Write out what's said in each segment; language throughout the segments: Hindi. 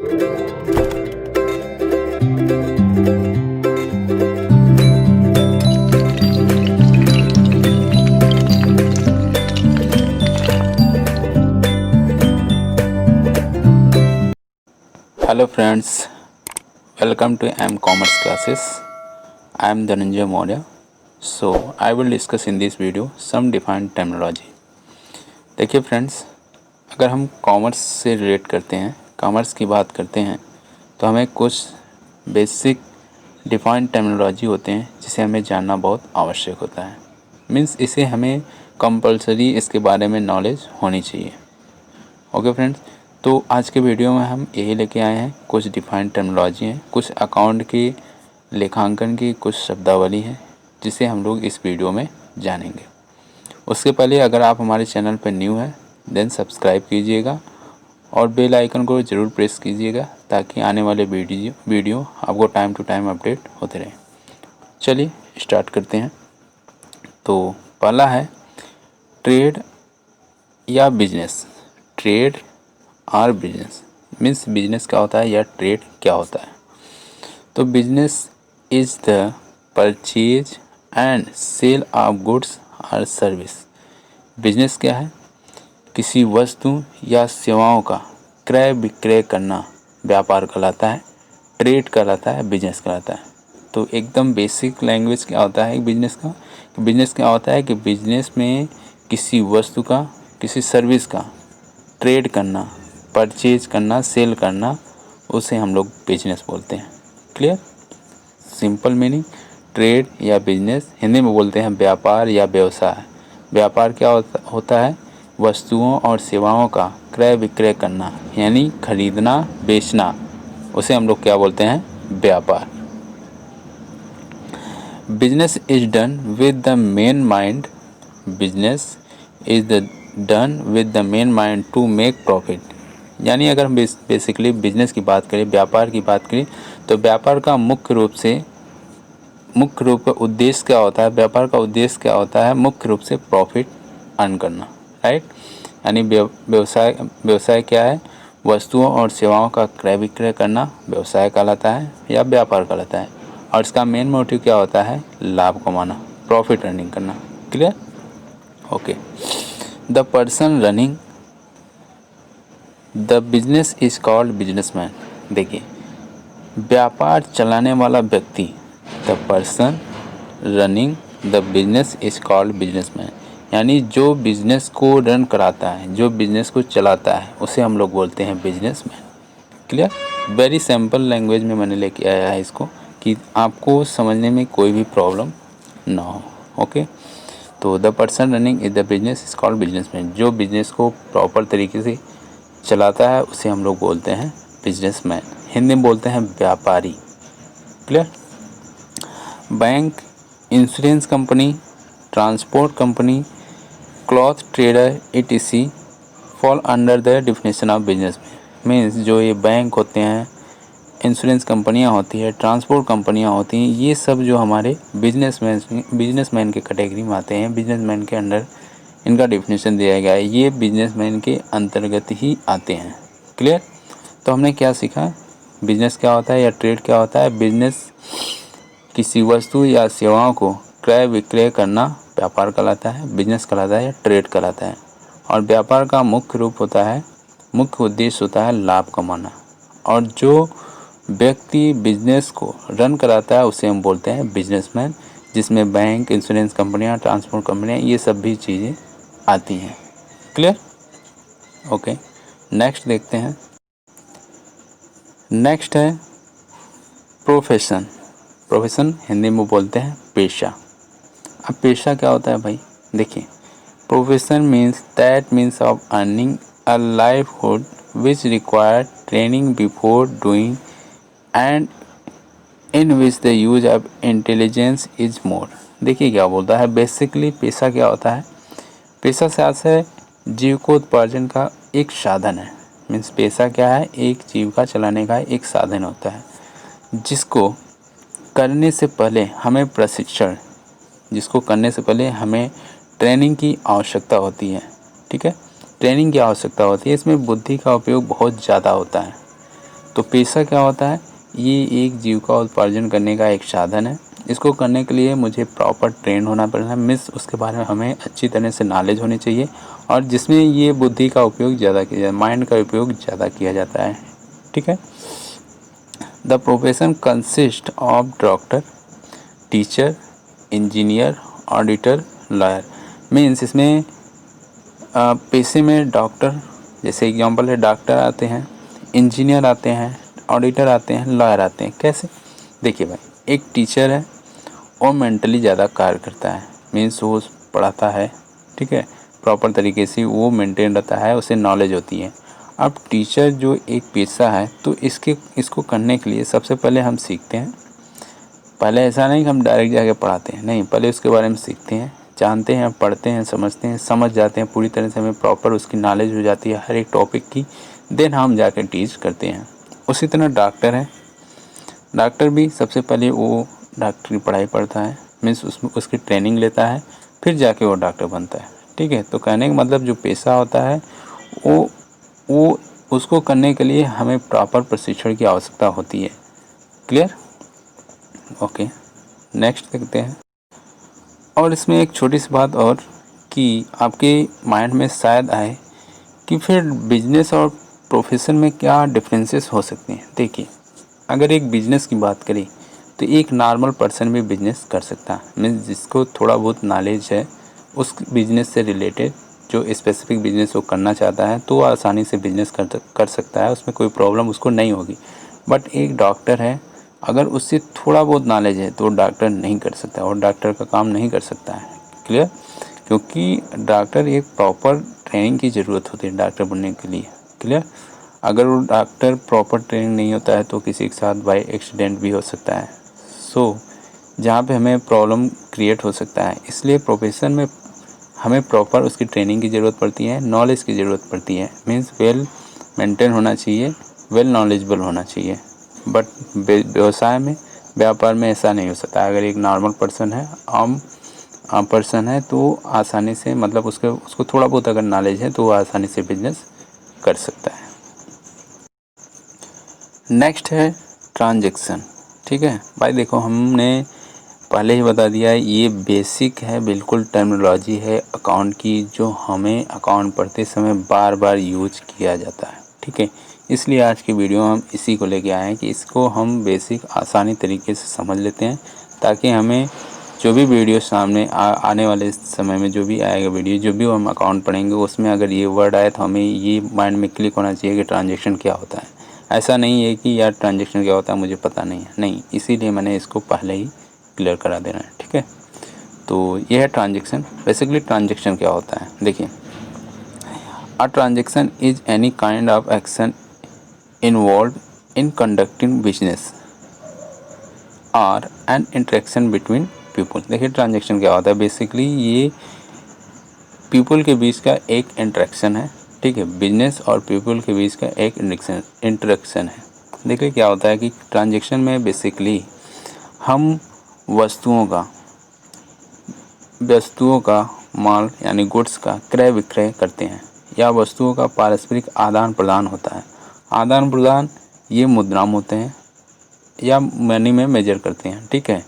Hello friends, welcome to M Commerce classes. I am Dhananjay Maurya. So I will discuss in this video some defined terminology. देखिए फ्रेंड्स, अगर हम कॉमर्स से रिलेट करते हैं, कॉमर्स की बात करते हैं, तो हमें कुछ बेसिक डिफाइंड टर्मिनोलॉजी होते हैं जिसे हमें जानना बहुत आवश्यक होता है। मीन्स इसे हमें कंपलसरी इसके बारे में नॉलेज होनी चाहिए। ओके फ्रेंड्स, तो आज के वीडियो में हम यही लेके आए हैं, कुछ डिफाइंड टर्मिनोलॉजी हैं, कुछ अकाउंट की लेखांकन की कुछ शब्दावली हैं जिसे हम लोग इस वीडियो में जानेंगे। उसके पहले अगर आप हमारे चैनल पर न्यू हैं देन सब्सक्राइब कीजिएगा और बेल आइकन को ज़रूर प्रेस कीजिएगा ताकि आने वाले वीडियो आपको टाइम टू टाइम अपडेट होते रहें। चलिए स्टार्ट करते हैं। तो पहला है ट्रेड या बिजनेस। ट्रेड और बिजनेस मीन्स बिजनेस क्या होता है या ट्रेड क्या होता है। तो business is the purchase and sale of goods और सर्विस। बिजनेस क्या है? किसी वस्तु या सेवाओं का क्रय विक्रय करना व्यापार कहलाता है, ट्रेड कहलाता है, बिजनेस कहलाता है। तो एकदम बेसिक लैंग्वेज क्या होता है बिजनेस का? बिजनेस क्या होता है कि बिजनेस में किसी वस्तु का, किसी सर्विस का ट्रेड करना, परचेज करना, सेल करना, उसे हम लोग बिजनेस बोलते हैं। क्लियर? सिंपल मीनिंग ट्रेड या बिजनेस, हिंदी में बोलते हैं व्यापार या व्यवसाय। व्यापार क्या होता है? वस्तुओं और सेवाओं का क्रय विक्रय करना, यानी खरीदना बेचना, उसे हम लोग क्या बोलते हैं? व्यापार। Business is done with the main mind, business is done with the main mind to make profit. यानी अगर हम बेसिकली बिजनेस की बात करें, व्यापार की बात करें, तो व्यापार का मुख्य रूप का उद्देश्य क्या होता है? व्यापार का उद्देश्य क्या होता है? मुख्य रूप से प्रॉफिट अर्न करना, राइट। यानी व्यवसाय क्या है? वस्तुओं और सेवाओं का क्रय विक्रय करना व्यवसाय कहलाता है या व्यापार कहलाता है। और इसका मेन मोटिव क्या होता है? लाभ कमाना, प्रॉफिट अर्निंग करना। Clear? Okay. The person running the business is called businessman. देखिए, व्यापार चलाने वाला व्यक्ति, the person running the business is called businessman, यानी जो बिजनेस को रन कराता है, जो बिजनेस को चलाता है, उसे हम लोग बोलते हैं businessman. Clear? Very simple language में मैंने लेके आया है इसको कि आपको समझने में कोई भी प्रॉब्लम ना हो। ओके। तो the person running is the business is called businessman. जो बिजनेस को प्रॉपर तरीके से चलाता है उसे हम लोग बोलते हैं बिजनेसमैन। हिंदी में बोलते हैं व्यापारी। Clear? Bank, insurance company, transport company, cloth trader etc fall under the definition of businessman. Means जो ये बैंक होते हैं, इंश्योरेंस कंपनियां होती है, ट्रांसपोर्ट कंपनियां होती हैं, ये सब जो हमारे बिजनेसमैन के कैटेगरी में आते हैं, बिजनेसमैन के अंडर इनका डिफिनेशन दिया गया है, ये बिजनेसमैन के अंतर्गत ही आते हैं। क्लियर? तो हमने क्या सीखा? बिजनेस क्या होता है या ट्रेड क्या होता है? बिजनेस किसी वस्तु या सेवाओं को क्रय विक्रय करना व्यापार कहलाता है, बिजनेस कहलाता है या ट्रेड कहलाता है। और व्यापार का मुख्य रूप होता है, मुख्य उद्देश्य होता है लाभ कमाना। और जो व्यक्ति बिजनेस को रन कराता है उसे हम बोलते हैं बिजनेसमैन, जिसमें बैंक, इंश्योरेंस कंपनियां, ट्रांसपोर्ट कंपनियां, ये सब भी चीज़ें आती हैं। क्लियर? ओके। नेक्स्ट देखते हैं। नेक्स्ट है प्रोफेशन। प्रोफेशन हिंदी में बोलते हैं पेशा। अब पेशा क्या होता है भाई? देखिए, profession means of earning a livelihood which require training before doing and in which the use of intelligence is more. देखिए क्या बोलता है, बेसिकली पेशा क्या होता है? पेशा से अर्थ है जीविकोपार्जन का एक साधन है। मीन्स पेशा क्या है? एक जीविका चलाने का एक साधन होता है जिसको करने से पहले हमें प्रशिक्षण, जिसको करने से पहले हमें ट्रेनिंग की आवश्यकता होती है। ठीक है, ट्रेनिंग की आवश्यकता होती है। इसमें बुद्धि का उपयोग बहुत ज़्यादा होता है। तो पैसा क्या होता है, ये एक जीविका उपार्जन करने का एक साधन है। इसको करने के लिए मुझे प्रॉपर ट्रेन होना पड़ेगा, मीन्स उसके बारे में हमें अच्छी तरह से नॉलेज होनी चाहिए, और जिसमें ये बुद्धि का उपयोग ज़्यादा किया जाए, माइंड का उपयोग ज़्यादा किया जाता है। ठीक है। The profession consist of doctor, teacher, engineer, auditor, lawyer. Means इसमें पेशे में डॉक्टर, जैसे एग्जांपल है डॉक्टर आते हैं, इंजीनियर आते हैं, ऑडिटर आते हैं, लॉयर आते हैं। कैसे? देखिए भाई, एक टीचर है, वो मेंटली ज़्यादा कार्य करता है, मीन्स वो पढ़ाता है, ठीक है, प्रॉपर तरीके से वो मेंटेन रहता है, उसे नॉलेज होती है। अब टीचर जो एक पेशा है, तो इसको करने के लिए सबसे पहले हम सीखते हैं। पहले ऐसा नहीं कि हम डायरेक्ट जाके पढ़ाते हैं, नहीं, पहले उसके बारे में सीखते हैं, जानते हैं, पढ़ते हैं, समझते हैं, समझ जाते हैं पूरी तरह से, हमें प्रॉपर उसकी नॉलेज हो जाती है हर एक टॉपिक की, देन हम जाके टीच करते हैं। उसी तरह डॉक्टर है, डॉक्टर भी सबसे पहले वो डॉक्टर की पढ़ाई पढ़ता है, मीन्स उसकी ट्रेनिंग लेता है, फिर जाके वो डॉक्टर बनता है। ठीक है। तो कहने का मतलब जो पेशा होता है वो उसको करने के लिए हमें प्रॉपर प्रशिक्षण की आवश्यकता होती है। क्लियर? ओके, नेक्स्ट देखते हैं। और इसमें एक छोटी सी बात और, कि आपके माइंड में शायद आए कि फिर बिजनेस और प्रोफेशन में क्या डिफरेंसेस हो सकते हैं। देखिए, अगर एक बिजनेस की बात करें तो एक नॉर्मल पर्सन भी बिजनेस कर सकता है, मीन्स जिसको थोड़ा बहुत नॉलेज है उस बिजनेस से रिलेटेड, जो स्पेसिफिक बिजनेस वो करना चाहता है, तो वो आसानी से बिजनेस कर सकता है, उसमें कोई प्रॉब्लम उसको नहीं होगी। बट एक डॉक्टर है, अगर उससे थोड़ा बहुत नॉलेज है तो डॉक्टर नहीं कर सकता, और डॉक्टर का काम नहीं कर सकता है। क्लियर? क्योंकि डॉक्टर एक प्रॉपर ट्रेनिंग की ज़रूरत होती है डॉक्टर बनने के लिए। क्लियर? अगर वो डॉक्टर प्रॉपर ट्रेनिंग नहीं होता है तो किसी के साथ बाई एक्सीडेंट भी हो सकता है, जहाँ पे हमें प्रॉब्लम क्रिएट हो सकता है। इसलिए प्रोफेशन में हमें प्रॉपर उसकी ट्रेनिंग की ज़रूरत पड़ती है, नॉलेज की ज़रूरत पड़ती है, मीन्स वेल मेंटेन होना चाहिए, वेल नॉलेजेबल होना चाहिए। बट व्यवसाय में, व्यापार में ऐसा नहीं हो सकता। अगर एक नॉर्मल पर्सन है, आम पर्सन है, तो आसानी से, मतलब उसको थोड़ा बहुत अगर नॉलेज है तो वो आसानी से बिजनेस कर सकता है। नेक्स्ट है ट्रांजैक्शन। ठीक है भाई, देखो हमने पहले ही बता दिया है, ये बेसिक है, बिल्कुल टर्मिनोलॉजी है अकाउंट की, जो हमें अकाउंट पढ़ते समय बार बार यूज किया जाता है। ठीक है, इसलिए आज की वीडियो हम इसी को लेके आए हैं कि इसको हम बेसिक आसानी तरीके से समझ लेते हैं, ताकि हमें जो भी वीडियो सामने आने वाले समय में जो भी आएगा वीडियो, जो भी हम अकाउंट पढ़ेंगे, उसमें अगर ये वर्ड आए तो हमें ये माइंड में क्लिक होना चाहिए कि ट्रांजेक्शन क्या होता है। ऐसा नहीं है कि यार ट्रांजेक्शन क्या होता है मुझे पता नहीं है, नहीं, इसीलिए मैंने इसको पहले ही क्लियर करा देना है। ठीक है, तो ये है ट्रांजेक्शन। बेसिकली ट्रांजेक्शन क्या होता है, देखिए, a transaction is any kind of action involve in conducting business और एन इंटरेक्शन बिटवीन पीपल। देखिए, ट्रांजेक्शन क्या होता है, बेसिकली ये पीपल के बीच का एक इंटरेक्शन है। ठीक है, बिजनेस और पीपल के बीच का एक इंटरेक्शन है। देखिए क्या होता है कि ट्रांजेक्शन में बेसिकली हम वस्तुओं का माल यानी गुड्स का क्रय विक्रय करते हैं, या वस्तुओं का पारस्परिक आदान प्रदान होता है। आदान प्रदान ये मुद्राम होते हैं या मनी में मेजर करते हैं। ठीक है,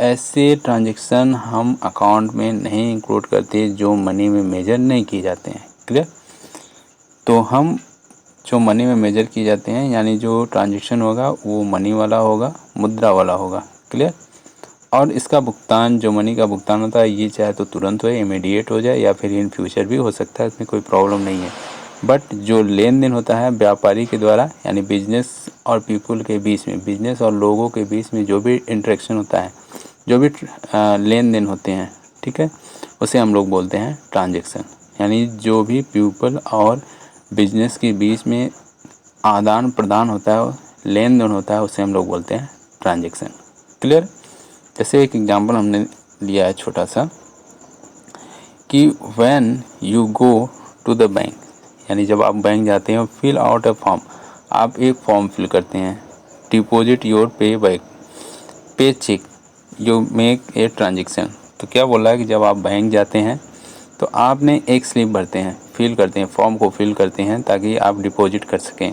ऐसे ट्रांजेक्शन हम अकाउंट में नहीं इंक्लूड करते जो मनी में मेजर नहीं किए जाते हैं। क्लियर? तो हम जो मनी में मेजर किए जाते हैं, यानी जो ट्रांजेक्शन होगा वो मनी वाला होगा, मुद्रा वाला होगा। क्लियर? और इसका भुगतान, जो मनी का भुगतान होता है, ये चाहे तो तुरंत हो, इमीडिएट हो जाए, या फिर इन फ्यूचर भी हो सकता है, इसमें कोई प्रॉब्लम नहीं है। बट जो लेन देन होता है व्यापारी के द्वारा, यानी बिजनेस और पीपल के बीच में, बिजनेस और लोगों के बीच में जो भी इंटरेक्शन होता है, जो भी लेन देन होते हैं, ठीक है, उसे हम लोग बोलते हैं ट्रांजेक्शन। यानी जो भी पीपल और बिजनेस के बीच में आदान प्रदान होता है, लेन देन होता है, उसे हम लोग बोलते हैं ट्रांजेक्शन। क्लियर? जैसे एक एग्जांपल हमने लिया है छोटा सा, कि when you go to the bank, यानी जब आप बैंक जाते हैं, फिल आउट अ फॉर्म, आप एक फॉर्म फिल करते हैं, deposit your pay cheque you make a transaction. तो क्या बोला है कि जब आप बैंक जाते हैं तो आपने एक स्लिप भरते हैं, फिल करते हैं, फॉर्म को फिल करते हैं, ताकि आप डिपॉजिट कर सकें।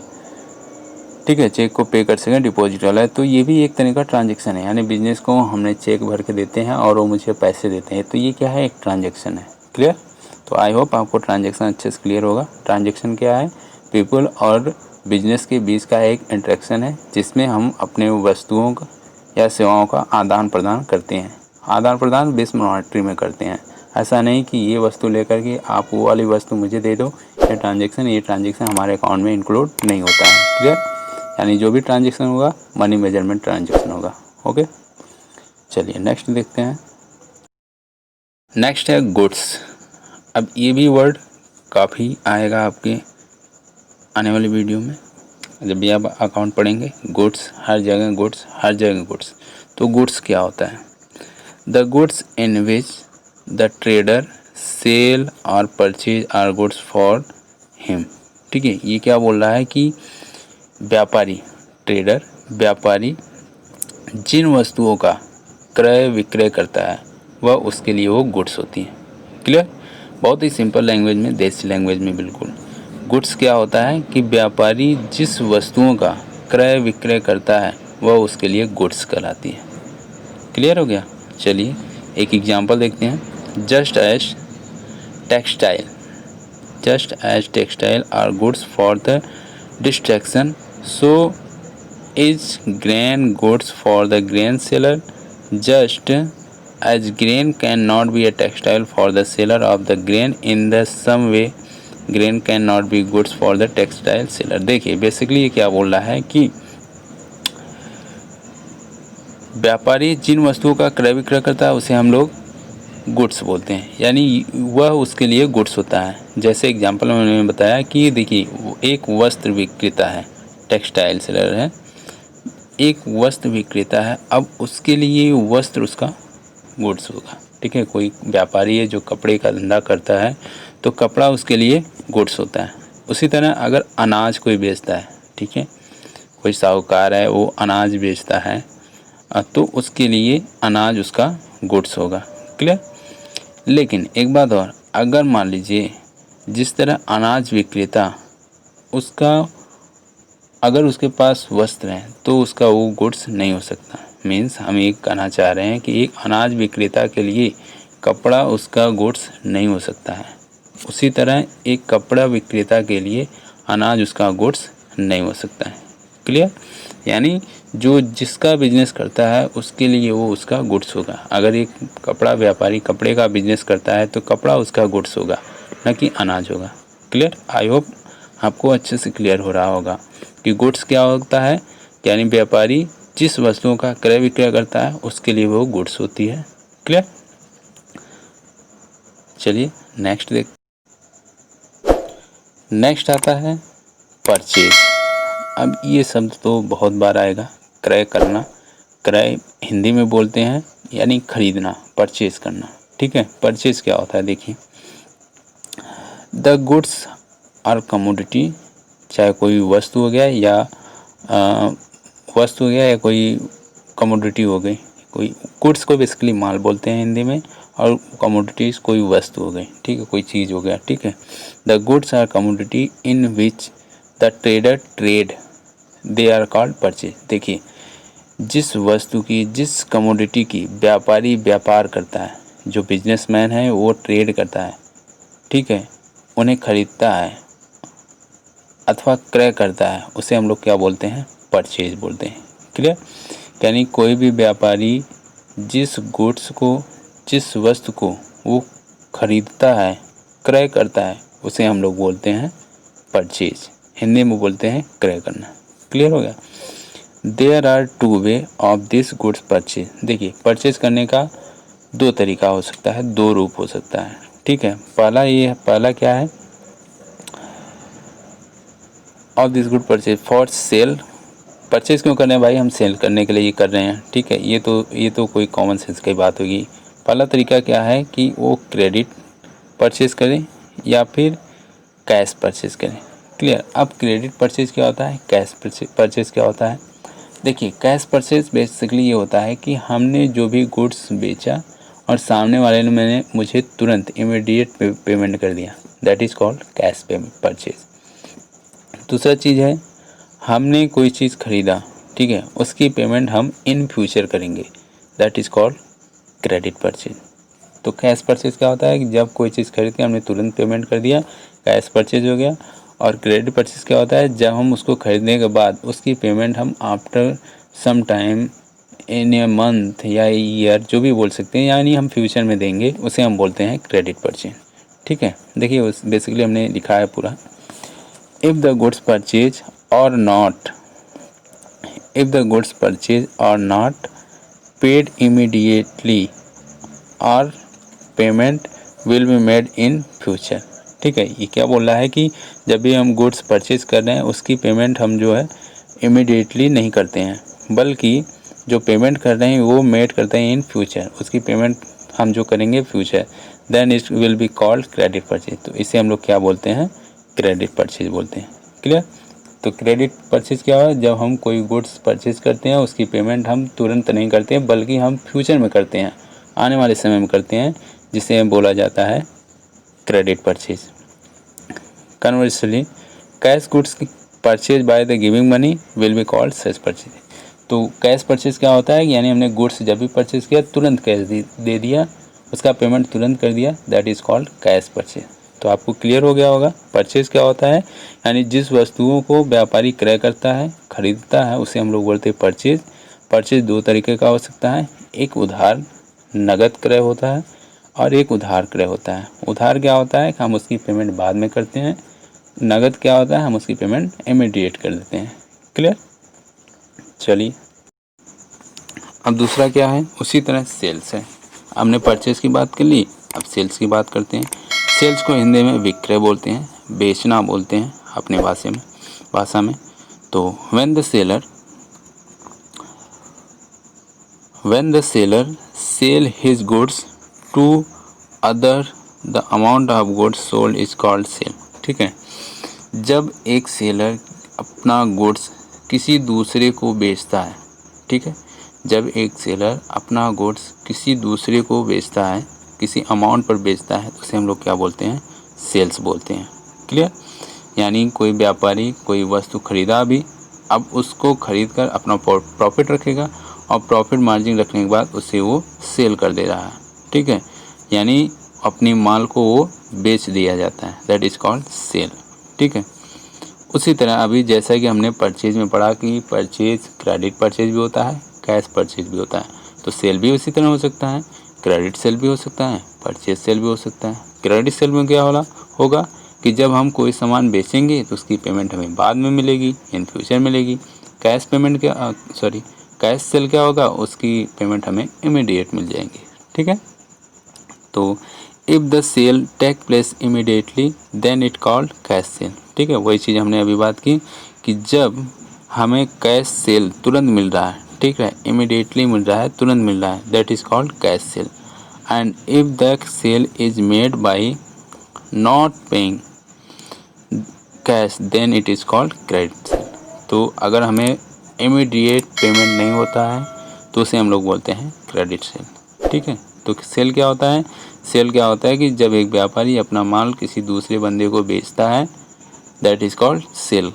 ठीक है, चेक को पे कर सकें, डिपॉजिट वाला है। तो ये भी एक तरह का ट्रांजेक्शन है, यानी बिजनेस को हमने चेक भर के देते हैं और वो मुझे पैसे देते हैं, तो ये क्या है, एक ट्रांजेक्शन है। क्लियर? तो आई होप आपको ट्रांजेक्शन अच्छे से क्लियर होगा। ट्रांजेक्शन क्या है, पीपल और बिजनेस के बीच का एक इंटरेक्शन है जिसमें हम अपने वस्तुओं का या सेवाओं का आदान प्रदान करते हैं। आदान प्रदान बेस मॉनेटरी में करते हैं, ऐसा नहीं कि ये वस्तु लेकर के आप वो वाली वस्तु मुझे दे दो। ये ट्रांजेक्शन हमारे अकाउंट में इंक्लूड नहीं होता है। क्लियर? यानी जो भी ट्रांजेक्शन होगा मनी मेजरमेंट ट्रांजेक्शन होगा। ओके, चलिए नेक्स्ट देखते हैं। नेक्स्ट है गुड्स। अब ये भी वर्ड काफ़ी आएगा आपके आने वाली वीडियो में, जब भी आप अकाउंट पढ़ेंगे। गुड्स, हर जगह गुड्स, हर जगह गुड्स। तो गुड्स क्या होता है? The goods in which the trader sell और purchase are goods for him. ठीक है, ये क्या बोल रहा है कि व्यापारी, ट्रेडर, व्यापारी जिन वस्तुओं का क्रय विक्रय करता है वह उसके लिए वो गुड्स होती हैं। क्लियर? बहुत ही सिंपल लैंग्वेज में, देसी लैंग्वेज में बिल्कुल। गुड्स क्या होता है कि व्यापारी जिस वस्तुओं का क्रय विक्रय करता है वह उसके लिए गुड्स कहलाती है। क्लियर हो गया? चलिए एक एग्जांपल देखते हैं। Just as textile are goods for the distraction, so is grain goods for the grain seller. Just as grain cannot be a textile for the seller of the grain, in the some way grain cannot be goods for the textile seller। देखिए बेसिकली ये क्या बोल रहा है कि व्यापारी जिन वस्तुओं का क्रय विक्रय करता है उसे हम लोग गुड्स बोलते हैं, यानी वह उसके लिए गुड्स होता है। जैसे एग्जांपल में मैंने बताया कि देखिए एक वस्त्र विक्रेता है, टेक्सटाइल सेलर है, एक वस्त्र विक्रेता है, अब उसके लिए वस्त्र उसका गुड्स होगा। ठीक है, कोई व्यापारी है जो कपड़े का धंधा करता है तो कपड़ा उसके लिए गुड्स होता है। उसी तरह अगर अनाज कोई बेचता है, ठीक है, कोई साहूकार है वो अनाज बेचता है तो उसके लिए अनाज उसका गुड्स होगा। क्लियर? लेकिन एक बात और, अगर मान लीजिए जिस तरह अनाज विक्रेता उसका, अगर उसके पास वस्त्र है तो उसका वो गुड्स नहीं हो सकता। मीन्स हम ये कहना चाह रहे हैं कि एक अनाज विक्रेता के लिए कपड़ा उसका गुड्स नहीं हो सकता है, उसी तरह एक कपड़ा विक्रेता के लिए अनाज उसका गुड्स नहीं हो सकता है। क्लियर? यानी जो जिसका बिजनेस करता है उसके लिए वो उसका गुड्स होगा। अगर एक कपड़ा व्यापारी कपड़े का बिजनेस करता है तो कपड़ा उसका गुड्स होगा, न कि अनाज होगा। क्लियर? आई होप आपको अच्छे से क्लियर हो रहा होगा कि गुड्स क्या होता है, यानी व्यापारी जिस वस्तुओं का क्रय विक्रय करता है उसके लिए वो गुड्स होती है। क्लियर? चलिए नेक्स्ट देख। नेक्स्ट आता है परचेज। अब ये शब्द तो बहुत बार आएगा, क्रय करना, क्रय हिंदी में बोलते हैं यानी खरीदना, परचेज करना। ठीक है, परचेज क्या होता है? देखिए, द गुड्स आर कमोडिटी, चाहे कोई वस्तु हो गया या कोई कमोडिटी हो गई। कोई गुड्स को बेसिकली माल बोलते हैं हिंदी में, और कमोडिटीज़ कोई वस्तु हो गई। ठीक है, कोई चीज़ हो गया। ठीक है, the goods are commodity in which the trader trade, they are called purchase. देखिए, जिस वस्तु की, जिस कमोडिटी की व्यापारी व्यापार करता है, जो बिजनेसमैन है वो ट्रेड करता है, ठीक है, उन्हें खरीदता है अथवा क्रय करता है, उसे हम लोग क्या बोलते हैं? परचेज बोलते हैं। क्लियर? यानी कोई भी व्यापारी जिस गुड्स को, जिस वस्तु को वो खरीदता है, क्रय करता है, उसे हम लोग बोलते हैं परचेज। हिंदी में बोलते हैं क्रय करना। क्लियर हो गया? There are two way of this goods purchase. देखिए, परचेज करने का दो तरीका हो सकता है, दो रूप हो सकता है। ठीक है, पहला क्या है? Of this good purchase for sale. Purchase क्यों कर रहे हैं भाई? हम सेल करने के लिए ये कर रहे हैं। ठीक है, ये तो कोई कॉमन सेंस की बात होगी। पहला तरीका क्या है कि वो क्रेडिट परचेज करें या फिर कैश परचेज करें। क्लियर? अब क्रेडिट परचेज क्या होता है, कैश परचेज क्या होता है? देखिए, कैश परचेज बेसिकली ये होता है कि हमने जो भी गुड्स बेचा और सामने वाले ने मुझे तुरंत इमीडिएट पेमेंट कर दिया, that is called cash payment purchase. दूसरा चीज़ है, हमने कोई चीज़ खरीदा, ठीक है, उसकी पेमेंट हम इन फ्यूचर करेंगे, that is called credit purchase. तो कैश परचेज क्या होता है कि जब कोई चीज़ खरीद के हमने तुरंत पेमेंट कर दिया, कैश परचेज हो गया। और क्रेडिट परचेज क्या होता है, जब हम उसको खरीदने के बाद उसकी पेमेंट हम after some time in a month या ईयर जो भी बोल सकते हैं, यानी हम फ्यूचर में देंगे, उसे हम बोलते हैं क्रेडिट परचेज। ठीक है, देखिए उस बेसिकली हमने लिखा है पूरा, इफ़ द गुड्स परचेज और not, if the goods purchase और नॉट पेड इमीडिएटली और payment will be made in future. ठीक है, ये क्या बोल रहा है कि जब भी हम गुड्स परचेज कर रहे हैं उसकी पेमेंट हम जो है इमीडिएटली नहीं करते हैं, बल्कि जो पेमेंट कर रहे हैं वो मेड करते हैं इन फ्यूचर, उसकी पेमेंट हम जो करेंगे future, then it will be called credit purchase. तो इसे हम लोग क्या बोलते हैं, क्रेडिट परचेज बोलते हैं। क्लियर। तो क्रेडिट परचेज क्या है, जब हम कोई गुड्स परचेज करते हैं उसकी पेमेंट हम तुरंत नहीं करते हैं, बल्कि हम फ्यूचर में करते हैं, आने वाले समय में करते हैं, जिसे बोला जाता है credit purchase. Conversely cash goods purchase by the giving money will be called such purchase. तो कैश परचेज क्या होता है, यानी हमने गुड्स जब भी परचेज किया तुरंत कैश दे दिया, उसका पेमेंट तुरंत कर दिया, that is called cash purchase. तो आपको क्लियर हो गया होगा परचेज क्या होता है, यानी जिस वस्तुओं को व्यापारी क्रय करता है, खरीदता है, उसे हम लोग बोलते हैं परचेज। परचेज दो तरीके का हो सकता है, एक उधार नगद क्रय होता है और एक उधार क्रय होता है। उधार क्या होता है कि हम उसकी पेमेंट बाद में करते हैं, नगद क्या होता है हम उसकी पेमेंट इमीडिएट कर देते हैं। क्लियर। चलिए अब दूसरा क्या है, उसी तरह सेल्स है। हमने परचेज की बात कर ली, अब सेल्स की बात करते हैं। सेल्स को हिंदी में विक्रय बोलते हैं, बेचना बोलते हैं अपने भाषा में। तो when the seller sell his goods to other the amount of goods sold is called sale. ठीक है, जब एक सेलर अपना गुड्स किसी दूसरे को बेचता है, ठीक है, जब एक सेलर अपना गुड्स किसी दूसरे को बेचता है, किसी अमाउंट पर बेचता है, तो उसे हम लोग क्या बोलते हैं, सेल्स बोलते हैं। क्लियर। यानी कोई व्यापारी कोई वस्तु खरीदा भी, अब उसको खरीद कर अपना प्रॉफिट रखेगा और प्रॉफिट मार्जिन रखने के बाद उसे वो सेल कर दे रहा है। ठीक है, यानी अपनी माल को वो बेच दिया जाता है, दैट इज़ कॉल्ड सेल। ठीक है, उसी तरह अभी जैसा कि हमने परचेज में पढ़ा कि परचेज क्रेडिट परचेज भी होता है, कैश परचेज भी होता है, तो सेल भी उसी तरह हो सकता है, क्रेडिट सेल भी हो सकता है, परचेज सेल भी हो सकता है। क्रेडिट सेल में क्या होगा कि जब हम कोई सामान बेचेंगे तो उसकी पेमेंट हमें बाद में मिलेगी, इन फ्यूचर मिलेगी। कैश पेमेंट कैश सेल क्या होगा, उसकी पेमेंट हमें इमीडिएट मिल जाएंगी। ठीक है, तो if the sale take place immediately then it called cash sale. ठीक है, वही चीज़ हमने अभी बात की कि जब हमें कैश सेल तुरंत मिल रहा है, ठीक है, इमीडिएटली मिल रहा है, तुरंत मिल रहा है, that is called cash sale. And if the sale is made by not paying cash then it is called credit sale. तो अगर हमें इमीडिएट पेमेंट नहीं होता है तो उसे हम लोग बोलते हैं क्रेडिट सेल। ठीक है, तो सेल क्या होता है, सेल क्या होता है कि जब एक व्यापारी अपना माल किसी दूसरे बंदे को बेचता है, that is called sale.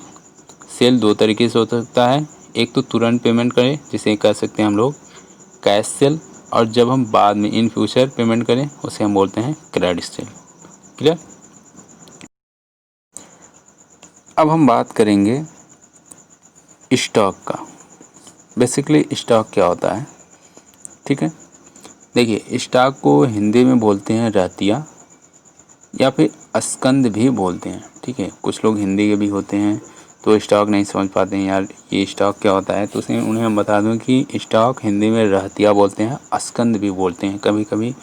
Sale दो तरीके से हो सकता है, एक तो तुरंत पेमेंट करें जिसे कह सकते हैं हम लोग कैश सेल, और जब हम बाद में इन फ्यूचर पेमेंट करें उसे हम बोलते हैं क्रेडिट सेल। क्लियर। अब हम बात करेंगे स्टॉक का। बेसिकली स्टॉक क्या होता है, ठीक है, देखिए स्टॉक को हिंदी में बोलते हैं रहतिया या फिर स्कंद भी बोलते हैं। ठीक है, कुछ लोग हिंदी के भी होते हैं तो स्टॉक नहीं समझ पाते हैं यार ये स्टॉक क्या होता है, तो उन्हें हम बता दूं कि स्टॉक हिंदी में रहतिया बोलते हैं, स्कंद भी बोलते हैं। कभी कभी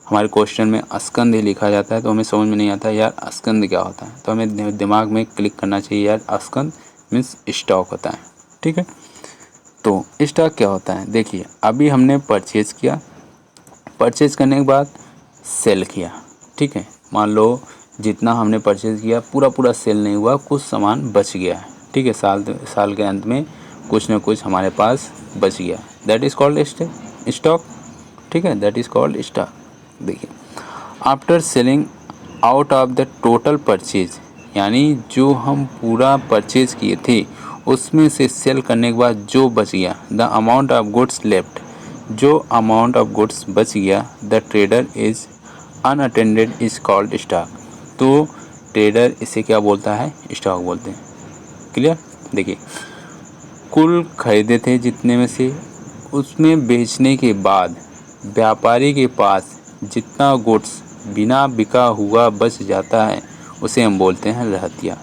हमारे क्वेश्चन में स्कंद ही लिखा जाता है तो हमें समझ में नहीं आता यार स्कंद क्या होता है, तो हमें दिमाग में क्लिक करना चाहिए यार स्कंद मीन्स स्टॉक होता है। ठीक है, तो स्टॉक क्या होता है, देखिए अभी हमने परचेज़ किया, परचेज़ करने के बाद सेल किया। ठीक है, मान लो जितना हमने परचेज़ किया पूरा सेल नहीं हुआ, कुछ सामान बच गया है। ठीक है, साल के अंत में कुछ ना कुछ हमारे पास बच गया, दैट इज़ कॉल्ड स्टॉक। ठीक है, दैट इज़ कॉल्ड स्टॉक। देखिए after selling out of the total purchase, यानी जो हम पूरा परचेज़ किए थे उसमें से सेल करने के बाद जो बच गया, the amount of goods left, जो अमाउंट ऑफ गुड्स बच गया, the trader is unattended is called stock. तो ट्रेडर इसे क्या बोलता है, स्टॉक बोलते हैं। क्लियर। देखिए, कुल खरीदे थे जितने में से, उसमें बेचने के बाद व्यापारी के पास जितना गुड्स बिना बिका हुआ बच जाता है उसे हम बोलते हैं रहतिया,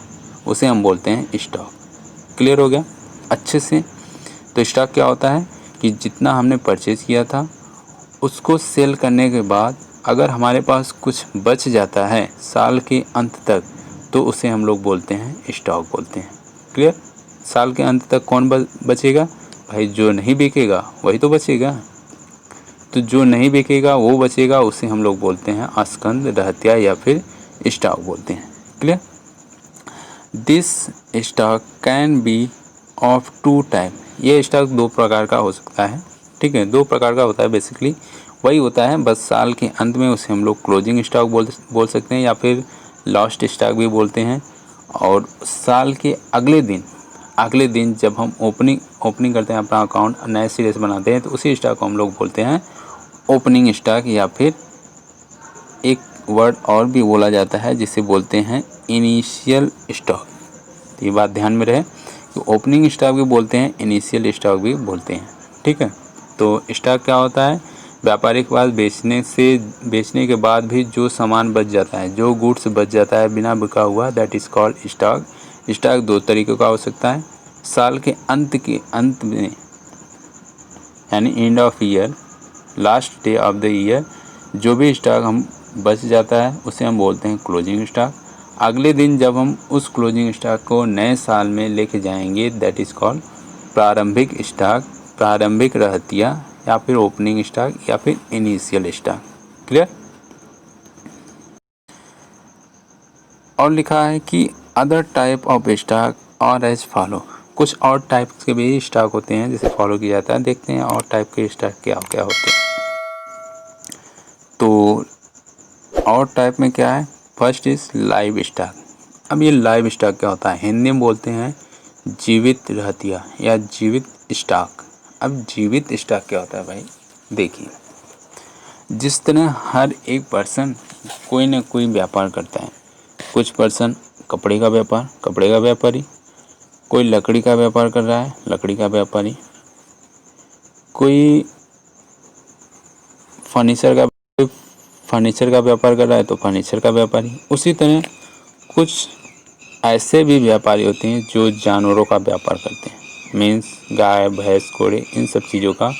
उसे हम बोलते हैं स्टॉक। क्लियर हो गया अच्छे से। तो स्टॉक क्या होता है कि जितना हमने परचेज किया था उसको सेल करने के बाद अगर हमारे पास कुछ बच जाता है साल के अंत तक तो उसे हम लोग बोलते हैं स्टॉक बोलते हैं। क्लियर। साल के अंत तक कौन बचेगा भाई, जो नहीं बिकेगा वही तो बचेगा। तो जो नहीं बिकेगा वो बचेगा, उसे हम लोग बोलते हैं अस्कंद, रहतिया या फिर स्टॉक बोलते हैं। Clear. This stock can be of two type, ये स्टॉक दो प्रकार का हो सकता है। ठीक है, दो प्रकार का होता है बेसिकली, वही होता है बस साल के अंत में उसे हम लोग क्लोजिंग स्टॉक बोल सकते हैं या फिर लास्ट स्टॉक भी बोलते हैं। और साल के अगले दिन जब हम ओपनिंग करते हैं अपना अकाउंट, नए सिरे से बनाते हैं, तो उसी स्टॉक को हम लोग बोलते हैं ओपनिंग स्टॉक, या फिर एक वर्ड और भी बोला जाता है जिसे बोलते हैं इनिशियल स्टॉक। तो ये बात ध्यान में रहे कि ओपनिंग स्टॉक भी बोलते हैं, इनिशियल स्टॉक भी बोलते हैं। ठीक है। तो स्टॉक क्या होता है, व्यापारी के पास बेचने के बाद भी जो सामान बच जाता है, जो गुड्स बच जाता है बिना बिका हुआ, that is called stock. Stock दो तरीक़ों का हो सकता है, साल के अंत में यानी end of year, last day of the year, जो भी स्टॉक हम बच जाता है उसे हम बोलते हैं क्लोजिंग स्टॉक। अगले दिन जब हम उस क्लोजिंग स्टॉक को नए साल में लेके जाएंगे, दैट इज़ कॉल्ड प्रारंभिक स्टॉक, प्रारंभिक रहतिया, या फिर ओपनिंग स्टॉक, या फिर इनिशियल स्टॉक। क्लियर। और लिखा है कि अदर टाइप ऑफ स्टॉक और एज फॉलो, कुछ और टाइप के भी स्टॉक होते हैं जिसे फॉलो किया जाता है। देखते हैं और टाइप के स्टॉक क्या क्या होते हैं। तो और टाइप में क्या है, फर्स्ट इज लाइव स्टॉक। अब ये लाइव स्टॉक क्या होता है, हिंदी में बोलते हैं जीवित रहतिया या जीवित स्टॉक। अब जीवित स्टॉक क्या होता है भाई, देखिए, जिस तरह हर एक पर्सन कोई ना कोई व्यापार करता है, कुछ पर्सन कपड़े का व्यापारी, कोई लकड़ी का व्यापार कर रहा है, लकड़ी का व्यापारी, कोई फर्नीचर का व्यापार कर रहा है तो फर्नीचर का व्यापारी। उसी तरह कुछ ऐसे भी व्यापारी होते हैं जो जानवरों का व्यापार करते हैं, मीन्स गाय भैंस घोड़े इन सब चीज़ों का।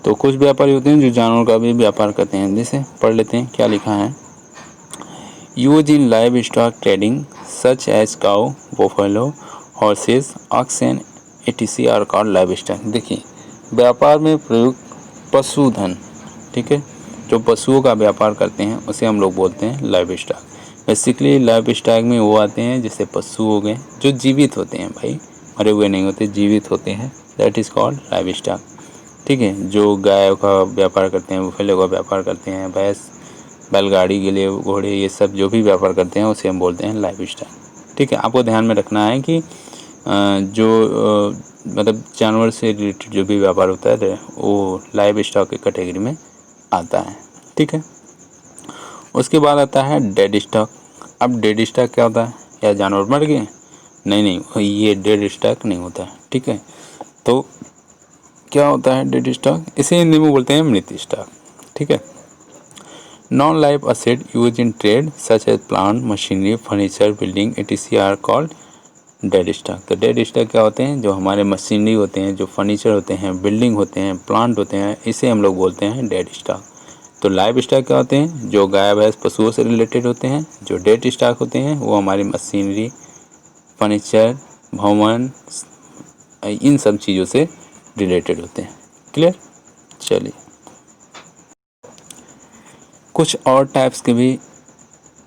तो कुछ व्यापारी होते हैं जो जानवरों का भी व्यापार करते हैं। जैसे पढ़ लेते हैं क्या लिखा है, used in live stock trading such as cow, buffalo, horses, oxen etc are called live stock. देखिए, व्यापार में प्रयुक्त पशुधन, ठीक है, जो पशुओं का व्यापार करते हैं उसे हम लोग बोलते हैं live stock. Basically live stock में वो आते हैं जैसे पशु हो गए जो जीवित होते हैं भाई, मरे हुए नहीं होते, जीवित होते हैं, that is called live stock. ठीक है, जो गाय का व्यापार करते हैं, बुफेलो का व्यापार करते हैं, भैंस बैलगाड़ी के लिए घोड़े, ये सब जो भी व्यापार करते हैं उसे हम बोलते हैं लाइव स्टॉक। ठीक है, आपको ध्यान में रखना है कि मतलब जानवर से रिलेटेड जो भी व्यापार होता है वो लाइव स्टॉक की कैटेगरी में आता है। ठीक है, उसके बाद आता है डेड स्टॉक। अब डेड स्टॉक क्या होता है, या जानवर मर गए, नहीं, ये डेड स्टॉक नहीं होता है। ठीक है, तो क्या होता है डेड स्टॉक, इसे हिंदी में बोलते हैं मृत स्टॉक। ठीक है, non live asset used in trade such as plant, machinery, furniture, building etc are called dead stock. तो डेड स्टॉक क्या होते हैं, जो हमारे मशीनरी होते हैं, जो फर्नीचर होते हैं, बिल्डिंग होते हैं, प्लांट होते हैं, इसे हम लोग बोलते हैं डेड स्टॉक। तो लाइव स्टॉक क्या होते हैं, जो गाय भैंस पशुओं से रिलेटेड होते हैं। जो डेड स्टॉक होते हैं वो हमारी मशीनरी, फर्नीचर, भवन, इन सब चीज़ों से रिलेटेड होते हैं। क्लियर। चलिए, कुछ और टाइप्स के भी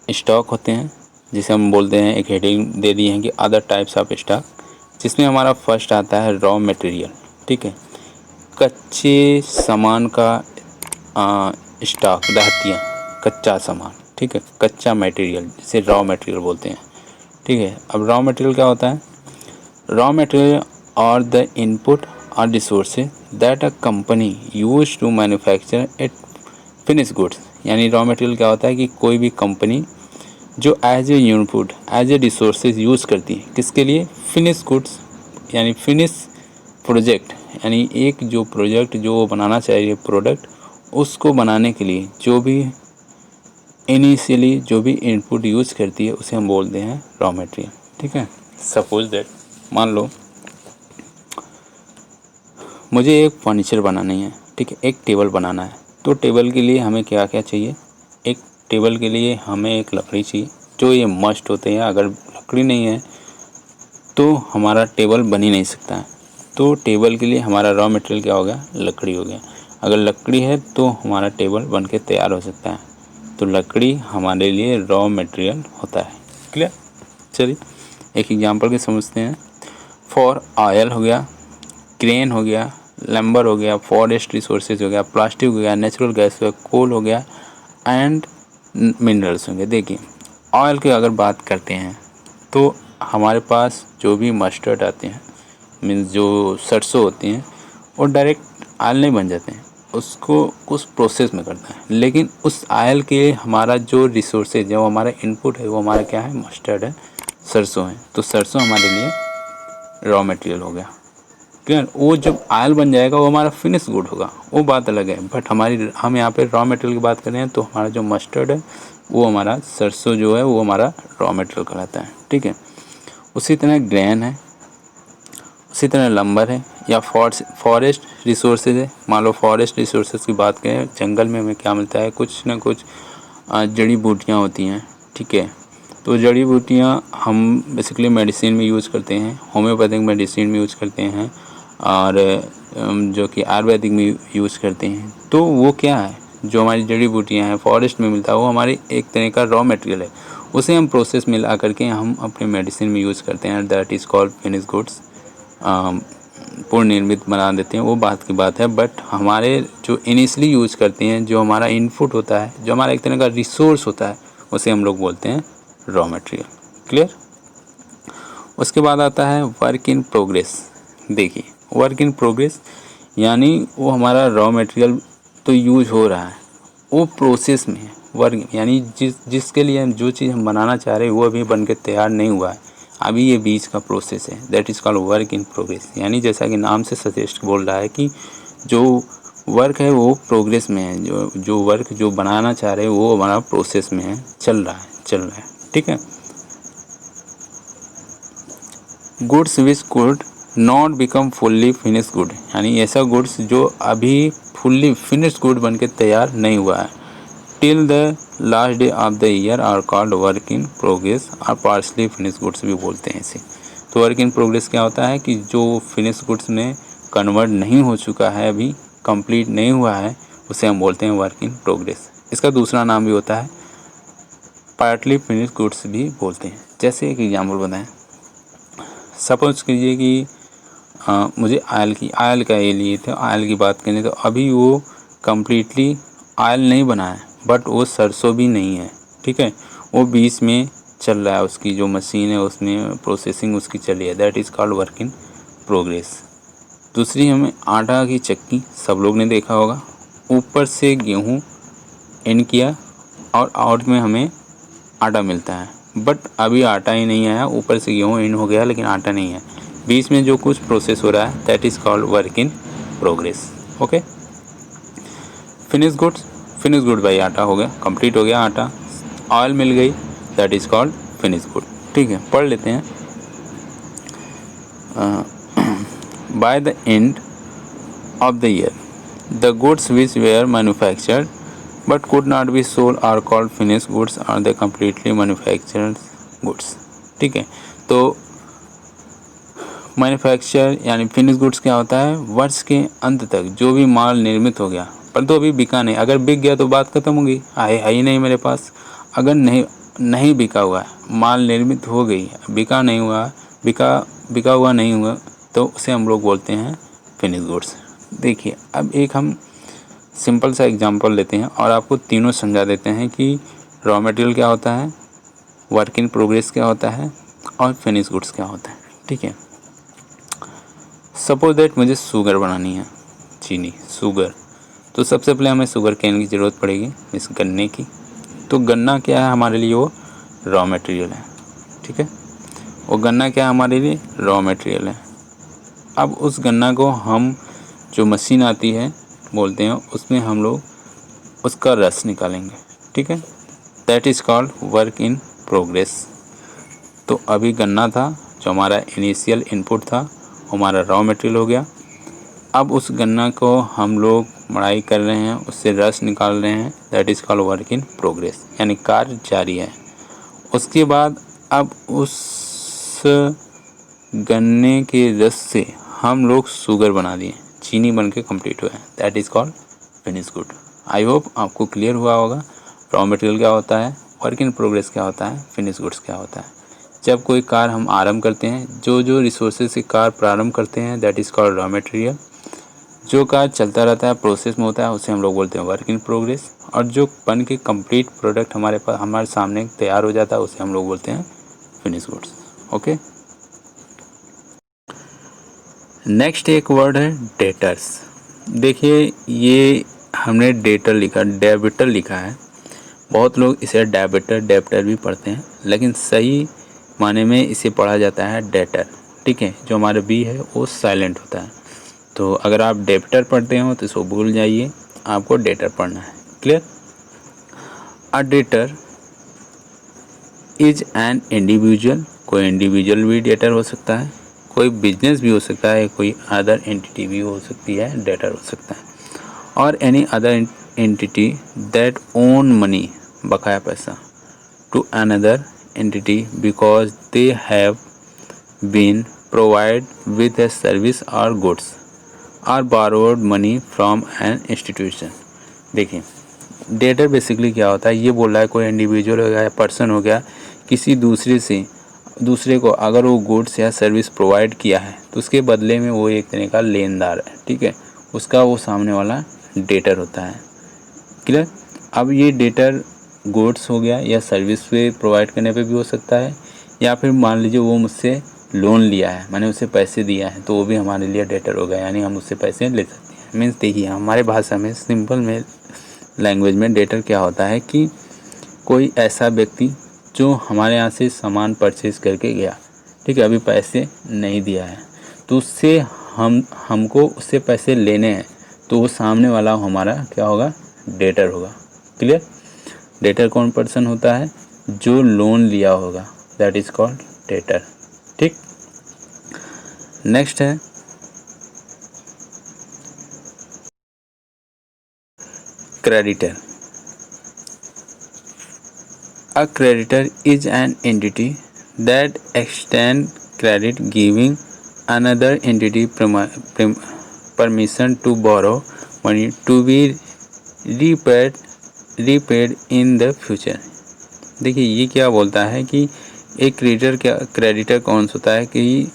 स्टॉक होते हैं जिसे हम बोलते हैं, एक हेडिंग दे दी है कि अदर टाइप्स ऑफ स्टॉक, जिसमें हमारा फर्स्ट आता है रॉ मटेरियल। ठीक है, कच्चे सामान का स्टॉक, रहतिया, कच्चा सामान। ठीक है, कच्चा मटेरियल जिसे रॉ मटेरियल बोलते हैं। ठीक है। अब रॉ मटेरियल क्या होता है? Raw material are the input और resources that a company use to manufacture it finish goods. यानी रॉ मटेरियल क्या होता है कि कोई भी कंपनी जो as a input as a resources use करती है किसके लिए? फिनिश गुड्स, यानी फिनिश प्रोजेक्ट, यानी एक जो प्रोजेक्ट जो बनाना चाहिए प्रोडक्ट, उसको बनाने के लिए जो भी इनिशियली जो भी इनपुट यूज़ करती है उसे हम बोलते हैं रॉ मटेरियल। ठीक है। सपोज दैट, मान लो मुझे एक फर्नीचर बनानी है, ठीक है, एक टेबल बनाना है। तो टेबल के लिए हमें क्या क्या चाहिए? एक टेबल के लिए हमें एक लकड़ी चाहिए, जो ये मस्ट होते हैं। अगर लकड़ी नहीं है तो हमारा टेबल बन ही नहीं सकता है। तो टेबल के लिए हमारा रॉ मटेरियल क्या हो गया? लकड़ी हो गया। अगर लकड़ी है तो हमारा टेबल बन के तैयार हो सकता है। तो लकड़ी हमारे लिए रॉ मटेरियल होता है। क्लियर? चलिए एक एग्जांपल के समझते हैं। फॉर ऑयल हो गया, क्रेन हो गया, लंबर हो गया, फॉरेस्ट रिसोर्सेज हो गया, प्लास्टिक हो गया, नेचुरल गैस हो गया, कोल हो गया एंड मिनरल्स होंगे। देखिए ऑयल की अगर बात करते हैं तो हमारे पास जो भी मस्टर्ड आते हैं, मीन्स जो सरसों होती हैं, वो डायरेक्ट ऑयल नहीं बन जाते हैं, उसको उस प्रोसेस में करता है। लेकिन उस ऑयल के हमारा जो रिसोर्सेज जो हमारा इनपुट है वो हमारा क्या है? मस्टर्ड है, सरसों है। तो सरसों हमारे लिए रॉ मटेरियल हो गया। क्लियर? वो जब ऑयल बन जाएगा वो हमारा फिनिश गुड होगा, वो बात अलग है। बट हम यहाँ पे रॉ मटेरियल की बात कर रहे हैं, तो हमारा जो मस्टर्ड है वो हमारा सरसों जो है वो हमारा रॉ मटेरियल कहलाता है। ठीक है। उसी तरह ग्रेन है, उसी तरह लंबर है, या फॉरेस्ट रिसोर्सेज है। मान लो फॉरेस्ट रिसोर्सेज की बात करें, जंगल में हमें क्या मिलता है? कुछ ना कुछ जड़ी बूटियाँ होती हैं। ठीक है। तो जड़ी बूटियाँ हम बेसिकली मेडिसिन में यूज़ करते हैं, होम्योपैथिक मेडिसिन में यूज़ करते हैं, और जो कि आयुर्वेदिक में यूज़ करते हैं। तो वो क्या है? जो हमारी जड़ी बूटियाँ हैं फॉरेस्ट में मिलता है, वो हमारी एक तरह का रॉ मटेरियल है। उसे हम प्रोसेस में ला करके हम अपने मेडिसिन में यूज़ करते हैं। That is called finish goods. पूर्ण निर्मित बना देते हैं, वो बात की बात है। बट हमारे जो इनिशियली यूज़ करते हैं, जो हमारा इनपुट होता है, जो हमारा एक तरह का रिसोर्स होता है, उसे हम लोग बोलते हैं रॉ मटेरियल। क्लियर? उसके बाद आता है वर्क इन प्रोग्रेस। देखिए वर्क इन प्रोग्रेस यानी वो हमारा रॉ मटेरियल तो यूज हो रहा है, वो प्रोसेस में है। वर्क यानी जिसके लिए हम जो चीज़ हम बनाना चाह रहे हैं वो अभी बन के तैयार नहीं हुआ है, अभी ये बीच का प्रोसेस है। That is called work in progress. यानी जैसा कि नाम से सजेस्ट बोल रहा है कि जो वर्क है वो प्रोग्रेस में है, जो वर्क जो बनाना चाह रहे हैं वो हमारा प्रोसेस में है, चल रहा है। ठीक है। Goods which could not become fully finish good, यानी ऐसा गुड्स जो अभी फुल्ली फिनिश गुड बन के तैयार नहीं हुआ है, till the last day of the year are called work in progress और पार्सली फिनिश गुड्स भी बोलते हैं इसे। तो वर्क इन प्रोग्रेस क्या होता है कि जो फिनिश गुड्स में कन्वर्ट नहीं हो चुका है, अभी कंप्लीट नहीं हुआ है, उसे हम बोलते हैं वर्क इन प्रोग्रेस। इसका दूसरा नाम भी होता है पार्टली फिनिश गुड्स भी बोलते हैं। जैसे एक एग्जाम्पल बताएं, सपोज कीजिए कि मुझे आयल का ये लिए थे, आयल की बात करें तो अभी वो कम्प्लीटली आयल नहीं बना है, बट वो सरसों भी नहीं है। ठीक है। वो बीच में चल रहा है, उसकी जो मशीन है उसमें प्रोसेसिंग उसकी चल रही है। That is called work in progress. दूसरी हमें आटा की चक्की, सब लोग ने देखा होगा, ऊपर से गेहूँ इन किया और आउट में हमें आटा मिलता है, बट अभी आटा ही नहीं आया, ऊपर से गेहूँ इन हो गया लेकिन आटा नहीं है। बीच में जो कुछ प्रोसेस हो रहा है that is called work in progress. Okay. Finish good भाई आटा हो गया, कंप्लीट हो गया आटा, ऑयल मिल गई, that is called finish good. ठीक है, पढ़ लेते हैं। By the end of the year the goods which were manufactured but could not be sold are called finished goods or the completely manufactured goods। ठीक है। तो मैन्युफैक्चर यानी फिनिश गुड्स क्या होता है? वर्ष के अंत तक जो भी माल निर्मित हो गया पर तो अभी बिका नहीं, अगर बिक गया तो बात खत्म होगी, है ही नहीं मेरे पास। अगर नहीं बिका हुआ है, माल निर्मित हो गई, बिका नहीं हुआ, बिका हुआ नहीं हुआ, तो उसे हम लोग बोलते हैं फिनिश गुड्स। देखिए अब एक हम सिंपल सा एग्जांपल लेते हैं और आपको तीनों समझा देते हैं कि रॉ मटेरियल क्या होता है, वर्क इन प्रोग्रेस क्या होता है और फिनिश गुड्स क्या होता है। ठीक है, सपोज दैट मुझे शुगर बनानी है, चीनी शुगर, तो सबसे पहले हमें शुगर केन की ज़रूरत पड़ेगी, इस गन्ने की। तो गन्ना क्या है हमारे लिए, वो रॉ मटेरियल है। ठीक है, वो गन्ना क्या है हमारे लिए, रॉ मटेरियल है। अब उस गन्ना को हम, जो मशीन आती है बोलते हैं, उसमें हम लोग उसका रस निकालेंगे। ठीक है, that is called work in progress. तो अभी गन्ना था जो हमारा इनिशियल इनपुट था, हमारा रॉ मटेरियल हो गया। अब उस गन्ना को हम लोग मड़ाई कर रहे हैं, उससे रस निकाल रहे हैं, that is called work in progress, यानी कार्य जारी है। उसके बाद अब उस गन्ने के रस से हम लोग शुगर बना दिए, चीनी बन के कम्प्लीट हुआ है, that is called finish good. I hope आपको क्लियर हुआ होगा रॉ मटेरियल क्या होता है, वर्क इन प्रोग्रेस क्या होता है, फिनिश गुड्स क्या होता है। जब कोई कार्य हम आरंभ करते हैं, जो जो रिसोर्सेज से कार्य प्रारंभ करते हैं, that is called raw material. जो कार्य चलता रहता है, प्रोसेस में होता है, उसे हम लोग बोलते हैं वर्क इन प्रोग्रेस। और जो बन के कंप्लीट प्रोडक्ट हमारे पास, हमारे सामने तैयार हो जाता है, उसे हम लोग बोलते हैं फिनिश गुड्स। ओके, नेक्स्ट एक वर्ड है डेटर्स। देखिए, ये हमने डेटर लिखा, डेबिटर लिखा है। बहुत लोग इसे डेबिटर भी पढ़ते हैं, लेकिन सही माने में इसे पढ़ा जाता है डेटर। ठीक है, जो हमारा बी है वो साइलेंट होता है। तो अगर आप डेबिटर पढ़ते हो तो इसको भूल जाइए, आपको डेटर पढ़ना है। Clear? A debtor is an individual, कोई इंडिविजुअल भी डेटर हो सकता है, कोई बिजनेस भी हो सकता है, कोई अदर एंटिटी भी हो सकती है, डेटर हो सकता है। और any other entity that own money, बकाया पैसा, to another entity because they have been provide with a service और गुड्स और borrowed money from an institution. देखिए, डेटर बेसिकली क्या होता है, ये बोल रहा है कोई इंडिविजुअल हो गया या पर्सन हो गया, किसी दूसरे को अगर वो गुड्स या सर्विस प्रोवाइड किया है तो उसके बदले में वो एक तरह का लेनदार है। ठीक है, उसका वो सामने वाला डेटर होता है। क्लियर? अब ये डेटर गुड्स हो गया या सर्विस पे प्रोवाइड करने पे भी हो सकता है, या फिर मान लीजिए वो मुझसे लोन लिया है, मैंने उसे पैसे दिया है, तो वो भी हमारे लिए डेटर हो गया, यानी हम उससे पैसे ले सकते हैं। मीन्स देखिए, हमारे भाषा में, सिंपल में लैंग्वेज में डेटर क्या होता है कि कोई ऐसा व्यक्ति जो हमारे यहाँ से सामान परचेज करके गया, ठीक है, अभी पैसे नहीं दिया है, तो उससे हमको उससे पैसे लेने हैं, तो वो सामने वाला हमारा क्या होगा, डेटर होगा। क्लियर? डेटर कौन पर्सन होता है, जो लोन लिया होगा, दैट इज कॉल्ड डेटर। ठीक, नेक्स्ट है creditor. A creditor is an entity that extends credit, giving another entity permission to borrow money to be repaid in the future। देखिए, ये क्या बोलता है कि एक क्रेडिटर कौन होता है कि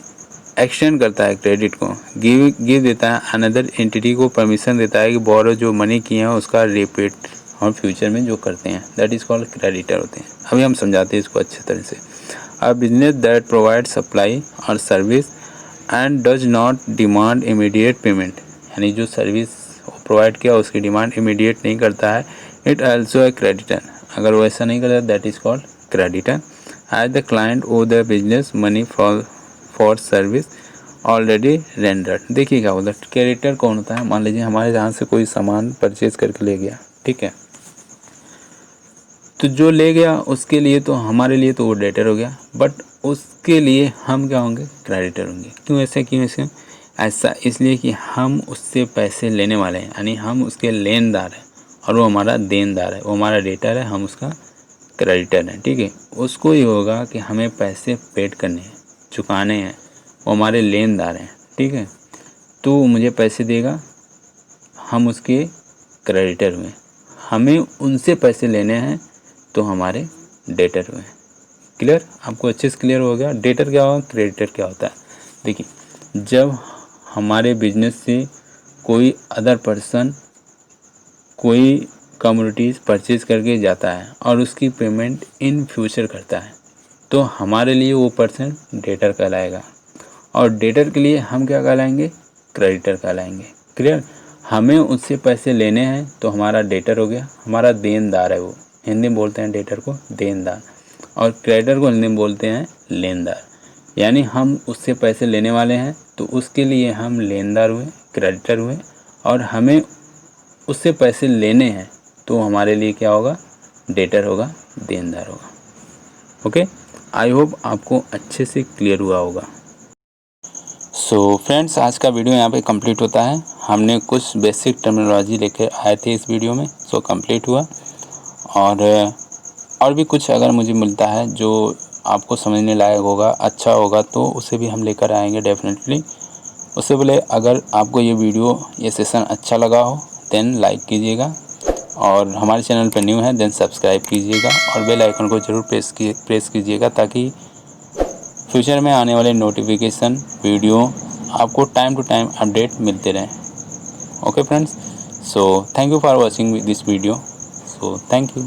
एक्सटेंड करता है क्रेडिट को, गिव देता है अनदर एंटिटी को, परमिशन देता है कि बोरो जो मनी किए हैं उसका रिपेड और फ्यूचर में जो करते हैं, दैट इज़ कॉल्ड क्रेडिटर होते हैं। अभी हम समझाते हैं इसको अच्छे तरह से। A business that provide supply और service and does not demand immediate payment, यानी जो सर्विस प्रोवाइड किया उसकी डिमांड इमीडिएट नहीं करता है, इट आल्सो ए क्रेडिटर। अगर वो ऐसा नहीं करता, that is called creditor. As the client owe the business money for service already rendered. देखिए क्या होता है, क्रेडिटर कौन होता है, मान लीजिए हमारे यहाँ से कोई सामान परचेज करके ले गया, ठीक है, तो जो ले गया उसके लिए तो हमारे लिए तो वो डेटर हो गया, बट उसके लिए हम क्या होंगे, क्रेडिटर होंगे। क्यों ऐसे ऐसा इसलिए कि हम उससे पैसे लेने वाले हैं, यानी हम उसके लेनदार हैं और वो हमारा देनदार है, वो हमारा डेटर है, हम उसका क्रेडिटर हैं। ठीक है, उसको ये होगा कि हमें पैसे पेड करने हैं, चुकाने हैं, वो हमारे लेनदार हैं। ठीक है, तो वो मुझे पैसे देगा, हम उसके क्रेडिटर हुए, हमें उनसे पैसे लेने हैं तो हमारे डेटर हुए। क्लियर? आपको अच्छे से क्लियर हो गया डेटर क्या होगा, क्रेडिटर क्या होता है। देखिए, जब हमारे बिजनेस से कोई अदर पर्सन कोई कमोडिटीज़ परचेज करके जाता है और उसकी पेमेंट इन फ्यूचर करता है, तो हमारे लिए वो पर्सन डेटर कहलाएगा, और डेटर के लिए हम क्या कहलाएंगे, क्रेडिटर कहलाएंगे। क्लियर। हमें उससे पैसे लेने हैं तो हमारा डेटर हो गया, हमारा देनदार है वो। हिंदी में बोलते हैं डेटर को देनदार, और क्रेडिटर को हिंदी में बोलते हैं लेनदार। यानी हम उससे पैसे लेने वाले हैं तो उसके लिए हम लेनदार हुए, क्रेडिटर हुए, और हमें उससे पैसे लेने हैं तो हमारे लिए क्या होगा, डेटर होगा, देनदार होगा। ओके, आई होप आपको अच्छे से क्लियर हुआ होगा। सो फ्रेंड्स, आज का वीडियो यहाँ पे कंप्लीट होता है। हमने कुछ बेसिक टर्मिनोलॉजी लेकर आए थे इस वीडियो में, सो कंप्लीट हुआ। और भी कुछ अगर मुझे मिलता है जो आपको समझने लायक होगा, अच्छा होगा, तो उसे भी हम लेकर आएंगे डेफिनेटली। उससे पहले अगर आपको ये वीडियो, ये सेशन अच्छा लगा हो देन लाइक कीजिएगा, और हमारे चैनल पर न्यू है देन सब्सक्राइब कीजिएगा, और बेल आइकन को ज़रूर प्रेस कीजिएगा ताकि फ्यूचर में आने वाले नोटिफिकेशन वीडियो आपको टाइम टू टाइम अपडेट मिलते रहें। Okay friends, so thank you for watching this video. So thank you.